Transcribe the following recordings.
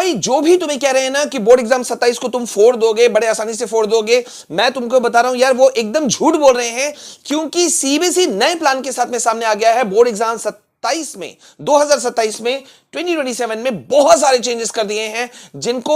भाई जो भी तुम्हें कह रहे हैं ना कि बोर्ड एग्जाम 27 को तुम फोड़ दोगे, बड़े आसानी से फोड़ दोगे, मैं तुमको बता रहा हूं यार वो एकदम झूठ बोल रहे हैं, क्योंकि सीबीएसई नए प्लान के साथ में सामने आ गया है। बोर्ड एग्जाम 27 में 2027 में 2027 में बहुत सारे चेंजेस कर दिए हैं, जिनको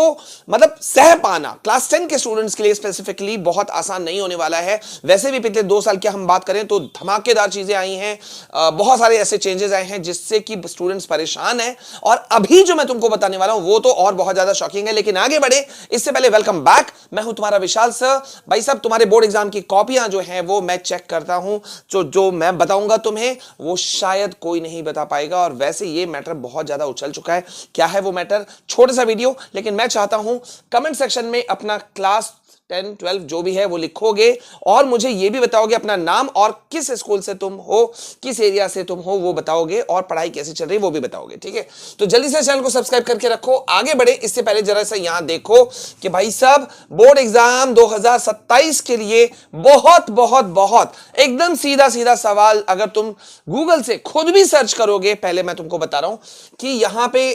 मतलब सह पाना क्लास 10 के स्टूडेंट्स के लिए स्पेसिफिकली बहुत आसान नहीं होने वाला है। वैसे भी पिछले 2 साल की हम बात करें तो धमाकेदार चीजें आई हैं, बहुत सारे ऐसे चेंजेस आए हैं जिससे कि स्टूडेंट्स परेशान हैं। और अभी जो मैं तुमको बताने वाला हूं वो तो और बहुत ज्यादा शॉकिंग है। लेकिन आगे बढ़े इससे पहले वेलकम बैक, मैं हूं तुम्हारा विशाल सर। भाई साहब तुम्हारे बोर्ड एग्जाम की कॉपियां जो हैं वो मैं चेक करता हूं, जो मैं बताऊंगा तुम्हें वो शायद कोई नहीं बता पाएगा। और वैसे ये मैटर बहुत ज्यादा उछल चुका है। क्या है वो मैटर, छोटा सा वीडियो, लेकिन मैं चाहता हूं कमेंट सेक्शन में अपना क्लास 10 12 जो भी है वो लिखोगे और मुझे ये भी बताओगे अपना नाम और किस स्कूल से तुम हो, किस एरिया से तुम हो वो बताओगे, और पढ़ाई कैसी चल रही है वो भी बताओगे। ठीक है, तो जल्दी से चैनल को सब्सक्राइब करके रखो। आगे बढ़े इससे पहले जरा सा यहां देखो कि भाई साहब बोर्ड एग्जाम 2027 के लिए बहुत बहुत बहुत एकदम सीधा सीधा सवाल अगर तुम गूगल से खुद भी सर्च करोगे, पहले मैं तुमको बता रहा हूं कि यहां पे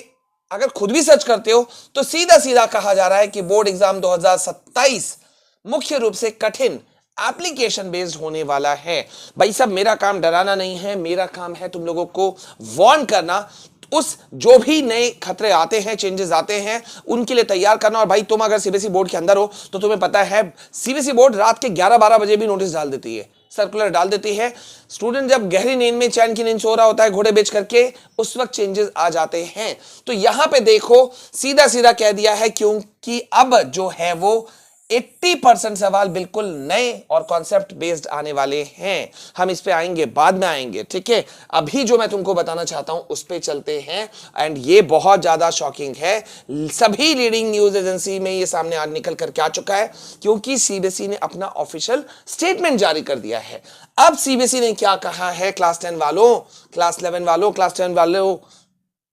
अगर खुद भी सर्च करते हो तो सीधा सीधा कहा जा रहा है कि बोर्ड एग्जाम 2027 मुख्य रूप से कठिन एप्लीकेशन बेस्ड होने वाला है। भाई साहब मेरा काम डराना नहीं है, मेरा काम है तुम लोगों को वार्न करना, उस जो भी नए खतरे आते हैं, चेंजेस आते हैं, उनके लिए तैयार करना। और भाई तुम अगर सीबीएसई बोर्ड के अंदर हो तो तुम्हें पता है सीबीएसई बोर्ड रात के 11-12 बजे भी नोटिस डाल देती है, सर्कुलर डाल देती है। स्टूडेंट जब गहरी नींद में चैन की नींद सो रहा होता है घोड़े बेच करके, उस वक्त चेंजेस आ जाते हैं। तो यहां पे देखो सीधा सीधा कह दिया है, क्योंकि अब जो है वो 80% सवाल बिल्कुल नए और कॉन्सेप्ट बेस्ड आने वाले हैं। हम इस पे आएंगे, बाद में आएंगे, ठीक है। अभी जो मैं तुमको बताना चाहता हूं उस पे चलते हैं। एंड ये बहुत ज्यादा शॉकिंग है, सभी लीडिंग न्यूज एजेंसी में ये सामने आज निकल कर के आ चुका है, क्योंकि सीबीएसई ने अपना ऑफिशियल स्टेटमेंट जारी कर दिया है। अब सीबीएसई ने क्या कहा है, क्लास 10 वालों, क्लास 11 वालों, क्लास 10 वालों,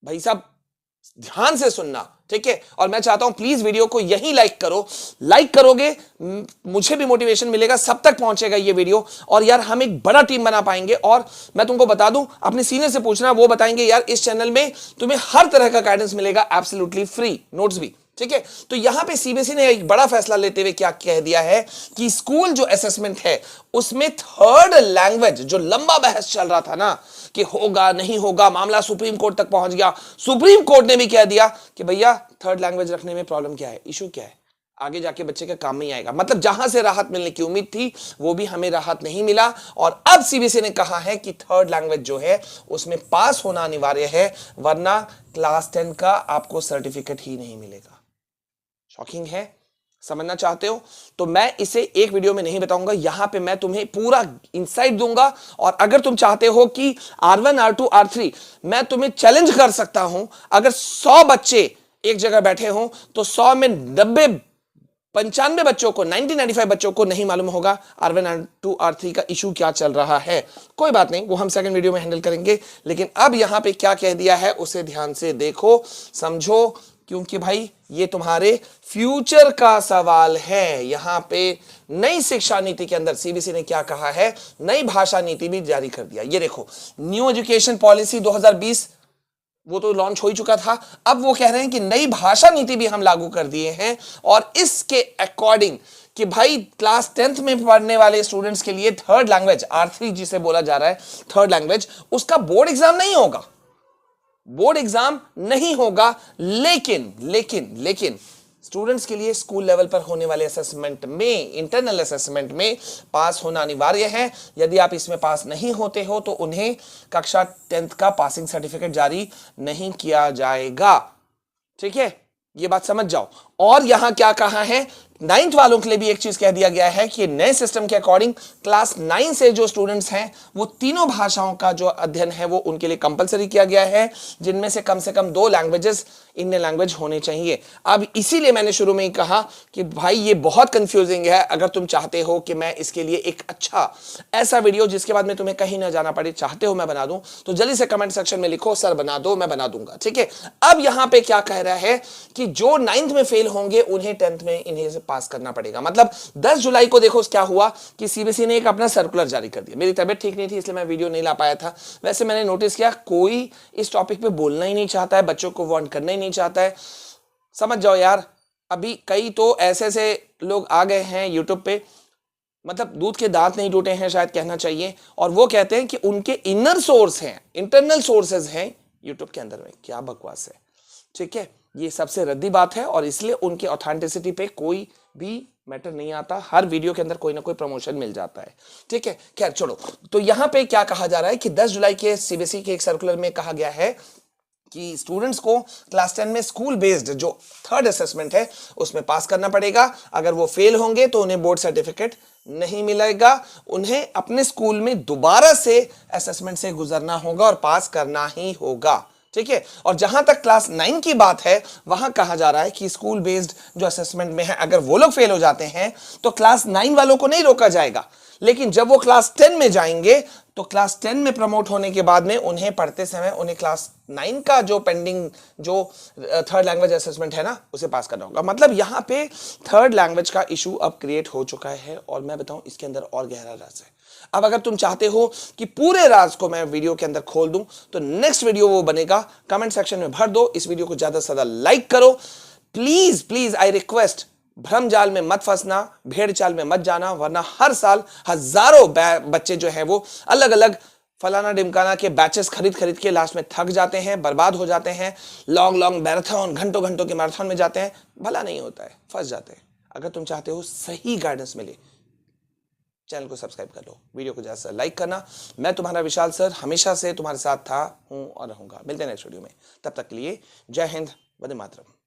भाई साहब ध्यान से सुनना, ठीक है। और मैं चाहता हूं प्लीज वीडियो को यहीं लाइक करो, लाइक करोगे मुझे भी मोटिवेशन मिलेगा, सब तक पहुंचेगा ये वीडियो, और यार हम एक बड़ा टीम बना पाएंगे। और मैं तुमको बता दूं, अपने सीनियर से पूछना, वो बताएंगे यार इस चैनल में तुम्हें हर तरह का गाइडेंस मिलेगा एब्सोल्युटली फ्री, नोट्स भी, ठीक है। तो यहां पे सीबीएसई ने एक बड़ा फैसला लेते हुए क्या कह दिया है कि स्कूल जो असेसमेंट है उसमें थर्ड लैंग्वेज, जो लंबा बहस चल रहा था ना कि होगा नहीं होगा, मामला सुप्रीम कोर्ट तक पहुंच गया, सुप्रीम कोर्ट ने भी कह दिया कि भैया थर्ड लैंग्वेज रखने में प्रॉब्लम क्या है, इशू क्या है, आगे जाके बच्चे के काम में ही आएगा। मतलब जहां से राहत मिलने की उम्मीद थी वो भी हमें राहत नहीं मिला। और अब सीबीएसई ने कहा है कि थर्ड लैंग्वेज जो है उसमें पास होना अनिवार्य है, वरना क्लास 10 का आपको सर्टिफिकेट ही नहीं मिलेगा। शॉकिंग है, समझना चाहते हो तो मैं इसे एक वीडियो में नहीं बताऊंगा, यहां पे मैं तुम्हें पूरा इंसाइट दूंगा। और अगर तुम चाहते हो कि R1 R2 R3 मैं तुम्हें चैलेंज कर सकता हूं, अगर 100 बच्चे एक जगह बैठे हो तो 100 में 95 बच्चों को, 95 बच्चों को नहीं मालूम होगा R1 R2 R3 का इशू क्या चल रहा है। कोई बात नहीं, वो हम सेकंड वीडियो में हैंडल करेंगे। लेकिन अब यहां पे क्या कह दिया है उसे ध्यान से देखो, समझो, क्योंकि भाई ये तुम्हारे फ्यूचर का सवाल है। यहां पे नई शिक्षा नीति के अंदर सीबीएसई ने क्या कहा है, नई भाषा नीति भी जारी कर दिया। ये देखो, न्यू एजुकेशन पॉलिसी 2020 वो तो लॉन्च हो ही चुका था, अब वो कह रहे हैं कि नई भाषा नीति भी हम लागू कर दिए हैं। और इसके अकॉर्डिंग कि भाई क्लास 10th में पढ़ने वाले स्टूडेंट्स के लिए थर्ड लैंग्वेज R3 जिसे बोला जा रहा है थर्ड लैंग्वेज, उसका बोर्ड एग्जाम नहीं होगा, बोर्ड एग्जाम नहीं होगा। लेकिन स्टूडेंट्स के लिए स्कूल लेवल पर होने वाले असेसमेंट में, इंटरनल असेसमेंट में पास होना अनिवार्य है। यदि आप इसमें पास नहीं होते हो तो उन्हें कक्षा 10th का पासिंग सर्टिफिकेट जारी नहीं किया जाएगा, ठीक है, ये बात समझ जाओ। और यहां क्या कहा है, 9th वालों के लिए भी एक चीज कह दिया गया है कि नए सिस्टम के अकॉर्डिंग क्लास 9 से जो स्टूडेंट्स हैं वो तीनों भाषाओं का जो अध्ययन है वो उनके लिए कंपलसरी किया गया है, जिनमें से कम 2 लैंग्वेजेस इंडियन लैंग्वेज होने चाहिए। अब इसीलिए मैंने शुरू में ही कहा कि भाई ये बहुत कंफ्यूजिंग है। अगर तुम चाहते हो कि मैं इसके लिए एक अच्छा ऐसा वीडियो जिसके बाद में तुम्हें कहीं ना जाना पड़े चाहते हो मैं बना दूं, तो जल्दी से कमेंट सेक्शन में लिखो सर बना दो, मैं बना दूंगा, ठीक है। अब यहां पे क्या कह रहा है कि जो 9th में फेल होंगे उन्हें 10th में इन्हें पास करना पड़ेगा। मतलब 10 जुलाई को देखो क्या हुआ कि सीबीएसई ने एक अपना सर्कुलर जारी कर दिया। मेरी तबीयत ठीक नहीं थी इसलिए मैं वीडियो नहीं ला पाया था। वैसे मैंने नोटिस किया कोई इस टॉपिक पे बोलना ही नहीं चाहता है, बच्चों को वार्न करना ही नहीं चाहता है। समझ जाओ यार। अभी कई तो ऐसे ऐसे लोग आ गए हैं यूट्यूब पे, मतलब दूध के दांत नहीं टूटे हैं शायद कहना चाहिए, और वो कहते हैं कि उनके इनर सोर्स हैं, इंटरनल सोर्सेज हैं यूट्यूब के अंदर में। क्या बकवास है, ठीक है। ये सबसे रद्दी बात है और इसलिए उनकी ऑथेंटिसिटी पे कोई भी मैटर नहीं आता। हर वीडियो के अंदर कोई ना कोई प्रमोशन मिल जाता है, ठीक है। खैर छोड़ो। तो यहां पे क्या कहा जा रहा है कि 10 जुलाई के सीबीएसई के एक सर्कुलर में कहा गया है कि स्टूडेंट्स को क्लास 10 में स्कूल बेस्ड जो थर्ड असेसमेंट है उसमें पास करना पड़ेगा। अगर वो फेल होंगे तो उन्हें बोर्ड सर्टिफिकेट नहीं मिलेगा, उन्हें अपने स्कूल में दोबारा से असेसमेंट से गुजरना होगा और पास करना ही होगा, ठीक है। और जहां तक क्लास 9 की बात है, वहां कहा जा रहा है कि स्कूल बेस्ड जो असेसमेंट में है अगर वो लोग फेल हो जाते हैं तो क्लास 9 वालों को नहीं रोका जाएगा, लेकिन जब वो क्लास 10 में जाएंगे तो क्लास 10 में प्रमोट होने के बाद में उन्हें पढ़ते समय उन्हें क्लास 9 का जो पेंडिंग जो थर्ड लैंग्वेज असेसमेंट है ना उसे पास करना होगा। मतलब यहां पे थर्ड लैंग्वेज का इशू अब क्रिएट हो चुका है और मैं बताऊं इसके अंदर और गहरा राज है। अब अगर तुम चाहते हो कि पूरे राज को मैं वीडियो के अंदर खोल दूं तो नेक्स्ट वीडियो वो बनेगा, कमेंट सेक्शन में भर दो। इस वीडियो को ज्यादा से ज्यादा लाइक करो प्लीज प्लीज, आई रिक्वेस्ट। भ्रम जाल में मत फंसना, भेड़ चाल में मत जाना, वरना हर साल हजारों बच्चे जो हैं वो अलग अलग फलाना डिमकाना के बैचेस खरीद खरीद के लास्ट में थक जाते हैं, बर्बाद हो जाते हैं, लॉन्ग लॉन्ग मैराथन घंटों घंटों के मैराथन में जाते हैं, भला नहीं होता है, फंस जाते हैं। अगर तुम चाहते हो सही गाइडेंस मिले, चैनल को सब्सक्राइब कर लो, वीडियो को ज्यादा से लाइक करना। मैं तुम्हारा विशाल सर हमेशा से तुम्हारे साथ था, हूं और रहूंगा। मिलते हैं नेक्स्ट वीडियो में, तब तक के लिए जय हिंद, वंदे मातरम।